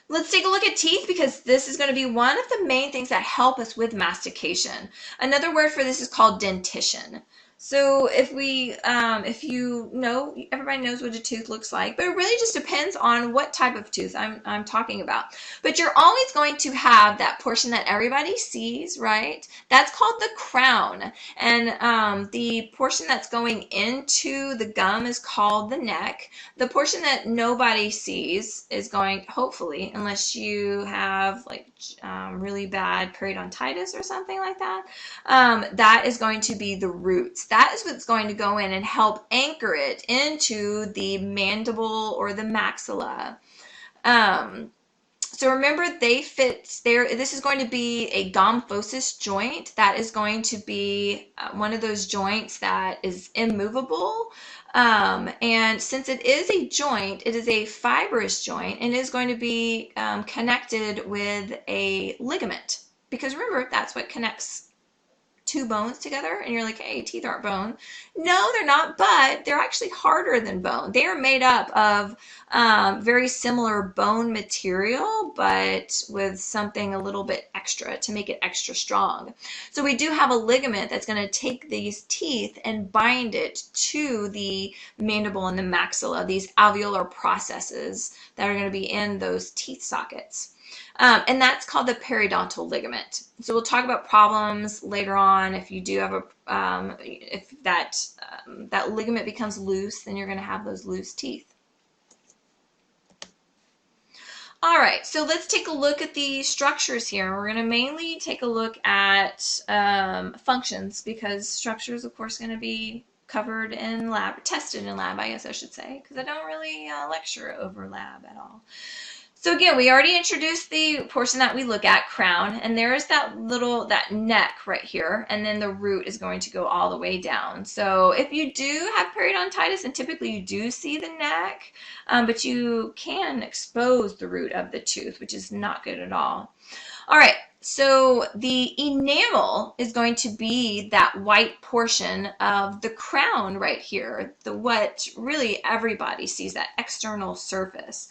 Let's take a look at teeth because this is going to be one of the main things that help us with mastication. Another word for this is called dentition. So if you know, everybody knows what a tooth looks like, but it really just depends on what type of tooth I'm talking about. But you're always going to have that portion that everybody sees, right? That's called the crown. And the portion that's going into the gum is called the neck. The portion that nobody sees is going, hopefully, unless you have like really bad periodontitis or something like that, that is going to be the roots. That is what's going to go in and help anchor it into the mandible or the maxilla. Um, so remember, they fit there. This is going to be a gomphosis joint. That is going to be one of those joints that is immovable. And since it is a joint, it is a fibrous joint and it is going to be connected with a ligament. Because remember, that's what connects two bones together, and you're like, hey, teeth aren't bone. No, they're not, but they're actually harder than bone. They are made up of very similar bone material, but with something a little bit extra to make it extra strong. So we do have a ligament that's going to take these teeth and bind it to the mandible and the maxilla, these alveolar processes that are going to be in those teeth sockets. And that's called the periodontal ligament. So we'll talk about problems later on. If you do have if that ligament becomes loose, then you're going to have those loose teeth. All right, so let's take a look at the structures here. We're going to mainly take a look at functions because structures, of course, going to be covered in lab, tested in lab, I guess I should say, because I don't really lecture over lab at all. So again, we already introduced the portion that we look at, crown, and there is that neck right here, and then the root is going to go all the way down. So if you do have periodontitis, and typically you do see the neck, but you can expose the root of the tooth, which is not good at all. All right, so the enamel is going to be that white portion of the crown right here, what really everybody sees, that external surface.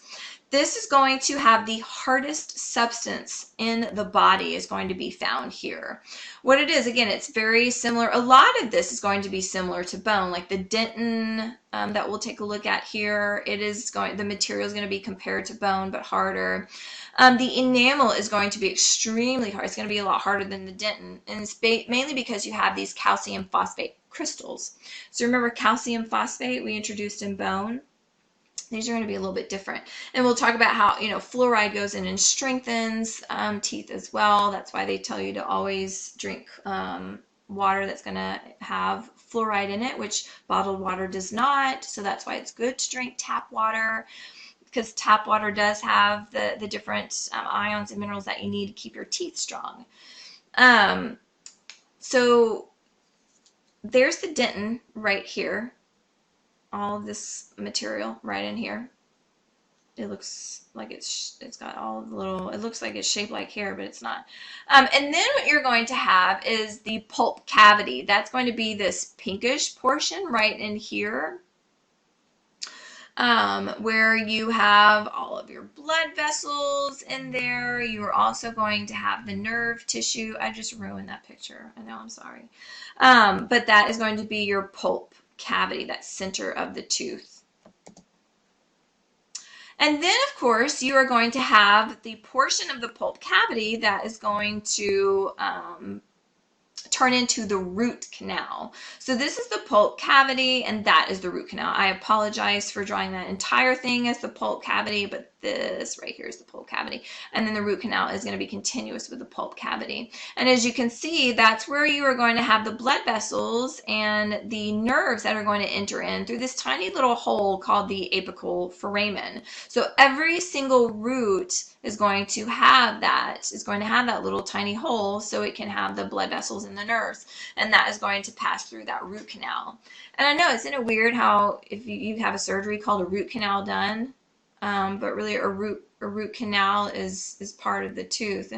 This is going to have the hardest substance in the body is going to be found here. What it is, again, it's very similar. A lot of this is going to be similar to bone, like the dentin that we'll take a look at here. The material is going to be compared to bone, but harder. The enamel is going to be extremely hard. It's going to be a lot harder than the dentin, and it's mainly because you have these calcium phosphate crystals. So remember calcium phosphate we introduced in bone? These are going to be a little bit different. And we'll talk about how, fluoride goes in and strengthens teeth as well. That's why they tell you to always drink water that's going to have fluoride in it, which bottled water does not. So that's why it's good to drink tap water, because tap water does have the different ions and minerals that you need to keep your teeth strong. So there's the dentin right here. All of this material right in here. It looks like it's got all the little, it looks like it's shaped like hair, but it's not. And then what you're going to have is the pulp cavity. That's going to be this pinkish portion right in here, where you have all of your blood vessels in there. You're also going to have the nerve tissue. I just ruined that picture. I know, I'm sorry. But that is going to be your pulp cavity, that center of the tooth. And then, of course, you are going to have the portion of the pulp cavity that is going to turn into the root canal. So this is the pulp cavity, and that is the root canal. I apologize for drawing that entire thing as the pulp cavity, but this right here is the pulp cavity. And then the root canal is going to be continuous with the pulp cavity. And as you can see, that's where you are going to have the blood vessels and the nerves that are going to enter in through this tiny little hole called the apical foramen. So every single root is going to have that little tiny hole so it can have the blood vessels and the nerves, and that is going to pass through that root canal. And I know, isn't it weird how if you have a surgery called a root canal done, but really a root canal is part of the tooth,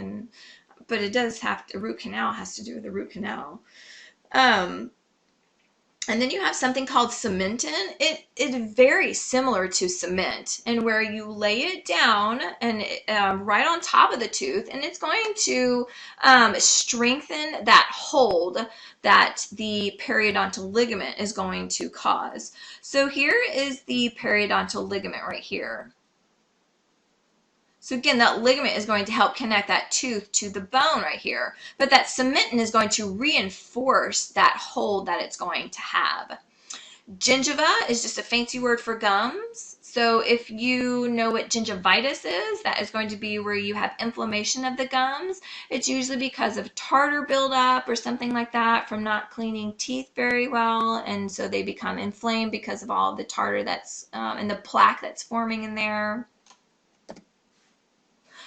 but it does have to, a root canal has to do with the root canal. And then you have something called cementin. It is very similar to cement, and where you lay it down and right on top of the tooth, and it's going to strengthen that hold that the periodontal ligament is going to cause. So here is the periodontal ligament right here. So again, that ligament is going to help connect that tooth to the bone right here. But that cementin is going to reinforce that hold that it's going to have. Gingiva is just a fancy word for gums. So if you know what gingivitis is, that is going to be where you have inflammation of the gums. It's usually because of tartar buildup or something like that from not cleaning teeth very well. And so they become inflamed because of all the tartar that's and the plaque that's forming in there.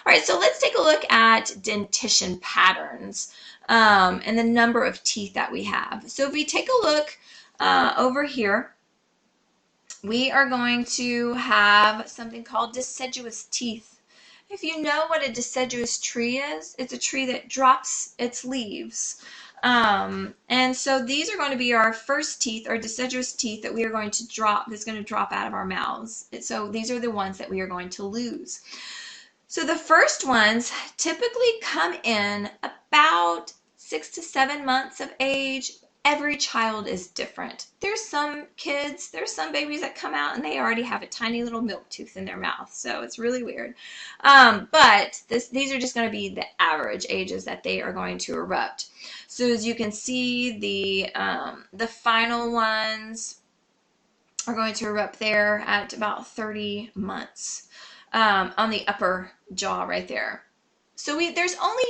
All right, so let's take a look at dentition patterns and the number of teeth that we have. So if we take a look over here, we are going to have something called deciduous teeth. If you know what a deciduous tree is, it's a tree that drops its leaves. And so these are going to be our first teeth, our deciduous teeth that we are going to drop, that's going to drop out of our mouths. So these are the ones that we are going to lose. So the first ones typically come in about 6 to 7 months of age. Every child is different. There's some babies that come out and they already have a tiny little milk tooth in their mouth. So it's really weird. But these are just going to be the average ages that they are going to erupt. So as you can see, the final ones are going to erupt there at about 30 months. On the upper jaw right there. So there's only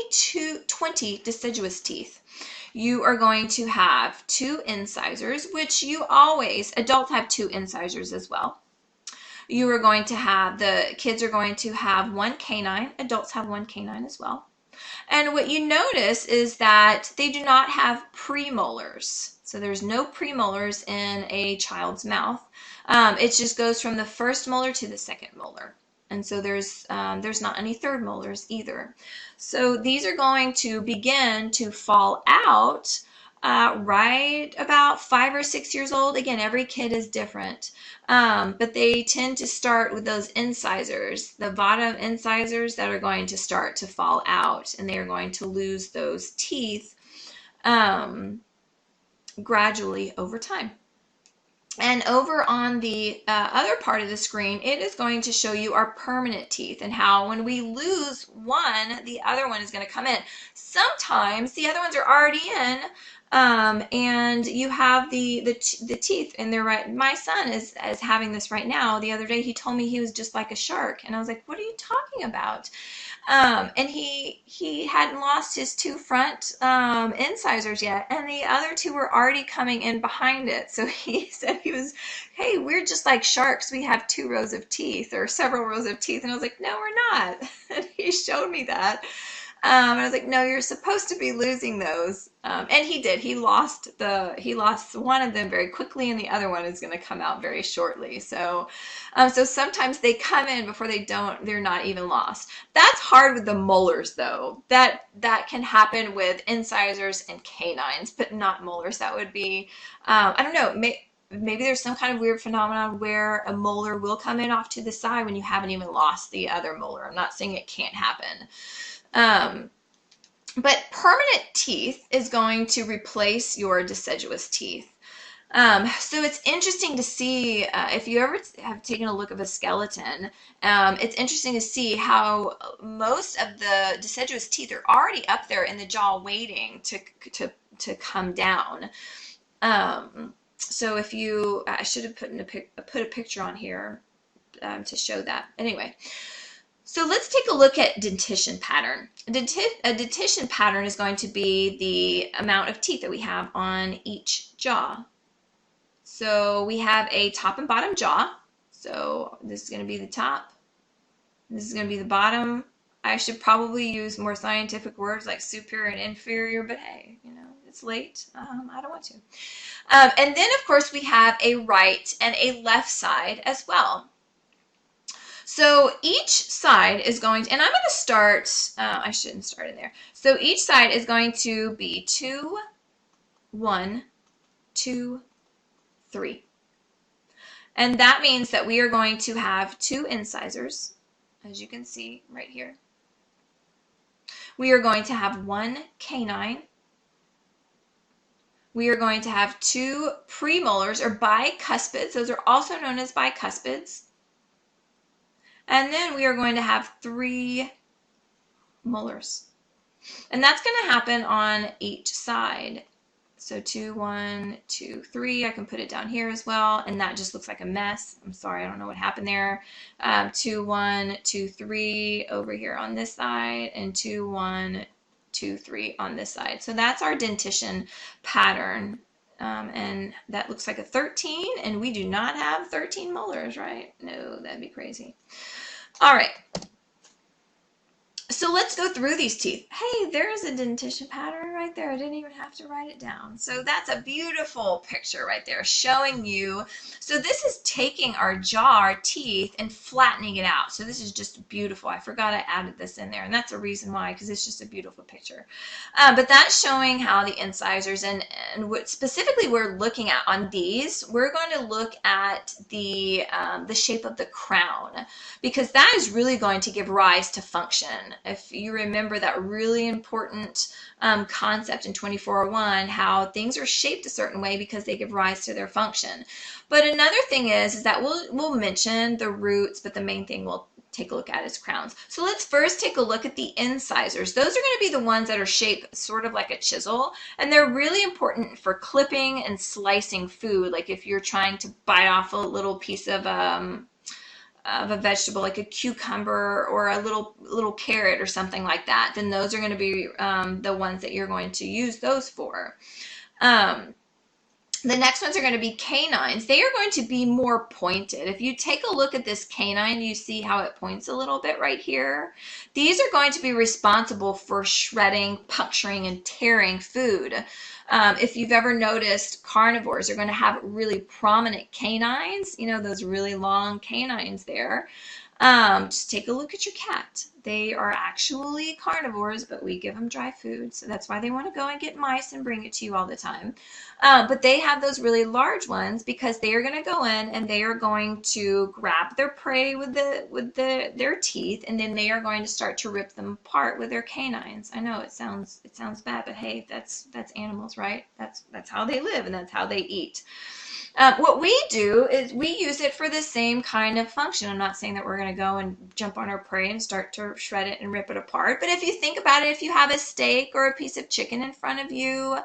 20 deciduous teeth. You are going to have 2 incisors, which adults have 2 incisors as well. You are going to have, the kids are going to have 1 canine. Adults have 1 canine as well. And what you notice is that they do not have premolars. So there's no premolars in a child's mouth. It just goes from the first molar to the second molar. And so there's not any third molars either. So these are going to begin to fall out right about 5 or 6 years old. Again, every kid is different. But they tend to start with those incisors, the bottom incisors that are going to start to fall out, and they are going to lose those teeth gradually over time. And over on the other part of the screen, it is going to show you our permanent teeth and how when we lose one, the other one is going to come in. Sometimes the other ones are already in, and you have the teeth in there. Right, my son is having this right now. The other day he told me he was just like a shark, and I was like, "What are you talking about?" And he hadn't lost his 2 front incisors yet, and the other 2 were already coming in behind it. So he said hey, we're just like sharks. We have 2 rows of teeth or several rows of teeth. And I was like, no, we're not. And he showed me that. And I was like, no, you're supposed to be losing those. And he did. He lost one of them very quickly, and the other one is going to come out very shortly. So sometimes they come in before they're not even lost. That's hard with the molars, though. That can happen with incisors and canines, but not molars. That would be, I don't know, maybe there's some kind of weird phenomenon where a molar will come in off to the side when you haven't even lost the other molar. I'm not saying it can't happen. But permanent teeth is going to replace your deciduous teeth. So it's interesting to see, if you ever have taken a look at a skeleton, it's interesting to see how most of the deciduous teeth are already up there in the jaw waiting to come down. So if I should have put a picture on here to show that. Anyway. So let's take a look at dentition pattern. A dentition pattern is going to be the amount of teeth that we have on each jaw. So we have a top and bottom jaw. So this is going to be the top. This is going to be the bottom. I should probably use more scientific words like superior and inferior, but hey, it's late. I don't want to. And then, of course, we have a right and a left side as well. So each side is going to, and I'm going to start, I shouldn't start in there. So each side is going to be 2, 1, 2, 3. And that means that we are going to have 2 incisors, as you can see right here. We are going to have 1 canine. We are going to have 2 premolars or bicuspids. Those are also known as bicuspids. And then we are going to have 3 molars. And that's going to happen on each side. So 2, 1, 2, 3. I can put it down here as well. And that just looks like a mess. I'm sorry, I don't know what happened there. 2, 1, 2, 3 over here on this side. And 2, 1, 2, 3 on this side. So that's our dentition pattern. And that looks like a 13. And we do not have 13 molars, right? No, that'd be crazy. All right. So let's go through these teeth. Hey, there's a dentition pattern right there. I didn't even have to write it down. So that's a beautiful picture right there showing you. So this is taking our jaw, our teeth, and flattening it out. So this is just beautiful. I forgot I added this in there, and that's a reason why, because it's just a beautiful picture. But that's showing how the incisors, and what specifically we're looking at on these, we're going to look at the shape of the crown, because that is really going to give rise to function. If you remember that really important concept in 2401, how things are shaped a certain way because they give rise to their function. But another thing is that we'll mention the roots, but the main thing we'll take a look at is crowns. So let's first take a look at the incisors. Those are going to be the ones that are shaped sort of like a chisel, and they're really important for clipping and slicing food. Like if you're trying to bite off a little piece of a vegetable like a cucumber or a little carrot or something like that, then those are going to be the ones that you're going to use those for. The next ones are going to be canines. They are going to be more pointed. If you take a look at this canine, you see how it points a little bit right here. These are going to be responsible for shredding, puncturing, and tearing food. If you've ever noticed, carnivores are going to have really prominent canines, you know, those really long canines there. Just take a look at your cat. They are actually carnivores, but we give them dry food, so that's why they want to go and get mice and bring it to you all the time. But they have those really large ones because they are going to go in and they are going to grab their prey with their teeth, and then they are going to start to rip them apart with their canines. I know it sounds bad, but hey, that's animals, right? That's how they live and that's how they eat. What we do is we use it for the same kind of function. I'm not saying that we're going to go and jump on our prey and start to shred it and rip it apart. But if you think about it, if you have a steak or a piece of chicken in front of you,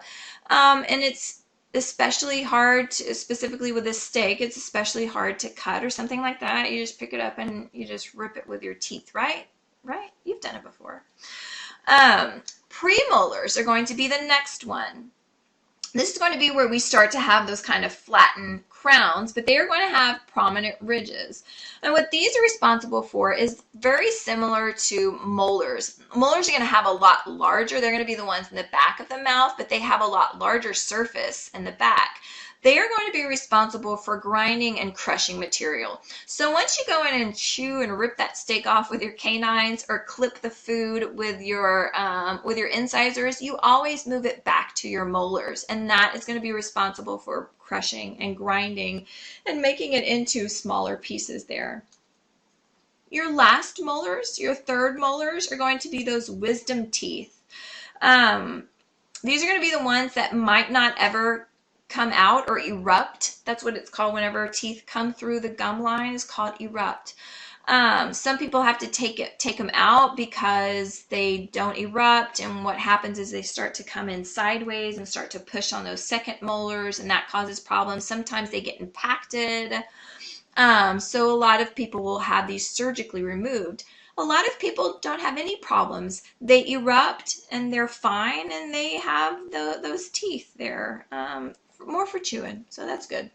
and it's especially hard to, specifically with a steak, it's especially hard to cut or something like that. You just pick it up and you just rip it with your teeth, right? Right? You've done it before. Premolars are going to be the next one. This is going to be where we start to have those kind of flattened crowns, but they are going to have prominent ridges. And what these are responsible for is very similar to molars. Molars are going to have a lot larger. They're going to be the ones in the back of the mouth, but they have a lot larger surface in the back. They are going to be responsible for grinding and crushing material. So once you go in and chew and rip that steak off with your canines or clip the food with your incisors, you always move it back to your molars, and that is going to be responsible for crushing and grinding and making it into smaller pieces there. Your last molars, your third molars, are going to be those wisdom teeth. These are going to be the ones that might not ever come out or erupt. That's what it's called whenever teeth come through the gum line, is called erupt. Some people have to take them out because they don't erupt, and what happens is they start to come in sideways and start to push on those second molars, and that causes problems. Sometimes they get impacted. So a lot of people will have these surgically removed. A lot of people don't have any problems. They erupt and they're fine, and they have those teeth there, more for chewing, so that's good.